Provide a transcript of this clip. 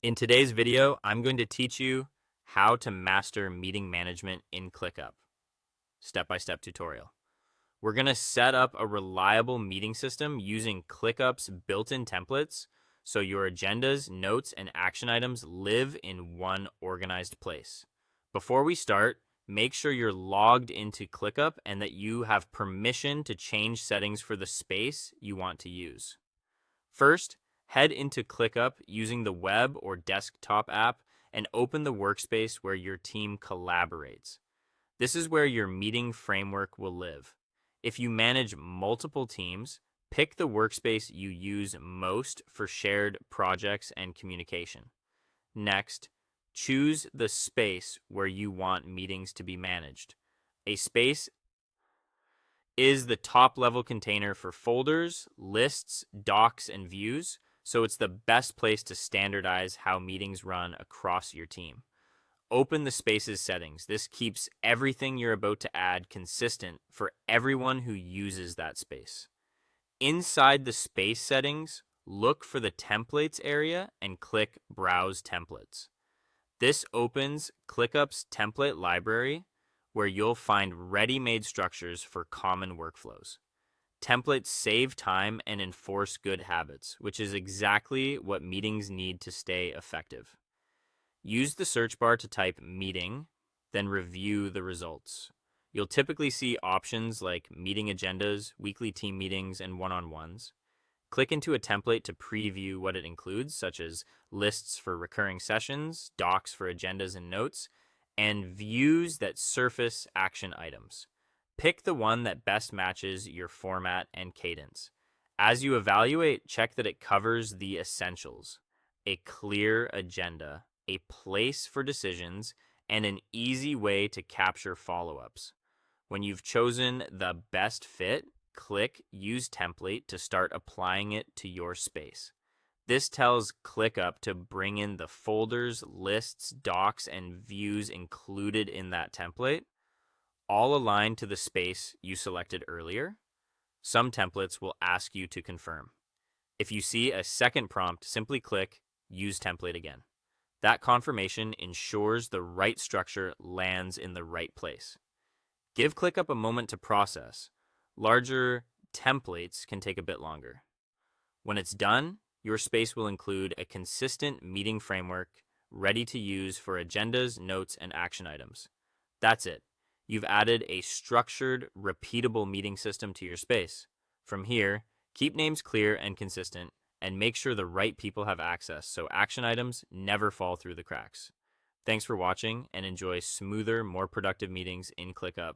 In today's video, I'm going to teach you how to master meeting management in ClickUp. Step-by-step tutorial. We're going to set up a reliable meeting system using ClickUp's built-in templates so your agendas, notes, and action items live in one organized place. Before we start, make sure you're logged into ClickUp and that you have permission to change settings for the space you want to use. First, head into ClickUp using the web or desktop app and open the workspace where your team collaborates. This is where your meeting framework will live. If you manage multiple teams, pick the workspace you use most for shared projects and communication. Next, choose the space where you want meetings to be managed. A space is the top level container for folders, lists, docs, and views, so it's the best place to standardize how meetings run across your team. Open the spaces settings. This keeps everything you're about to add consistent for everyone who uses that space. Inside the space settings, look for the templates area and click Browse Templates. This opens ClickUp's template library where you'll find ready-made structures for common workflows. Templates save time and enforce good habits, which is exactly what meetings need to stay effective. Use the search bar to type meeting, then review the results. You'll typically see options like meeting agendas, weekly team meetings, and one-on-ones. Click into a template to preview what it includes, such as lists for recurring sessions, docs for agendas and notes, and views that surface action items. Pick the one that best matches your format and cadence. As you evaluate, check that it covers the essentials: a clear agenda, a place for decisions, and an easy way to capture follow-ups. When you've chosen the best fit, click Use Template to start applying it to your space. This tells ClickUp to bring in the folders, lists, docs, and views included in that template, all aligned to the space you selected earlier. Some templates will ask you to confirm. If you see a second prompt, simply click Use Template again. That confirmation ensures the right structure lands in the right place. Give ClickUp a moment to process. Larger templates can take a bit longer. When it's done, your space will include a consistent meeting framework ready to use for agendas, notes, and action items. That's it. You've added a structured, repeatable meeting system to your space. From here, keep names clear and consistent, and make sure the right people have access so action items never fall through the cracks. Thanks for watching, and enjoy smoother, more productive meetings in ClickUp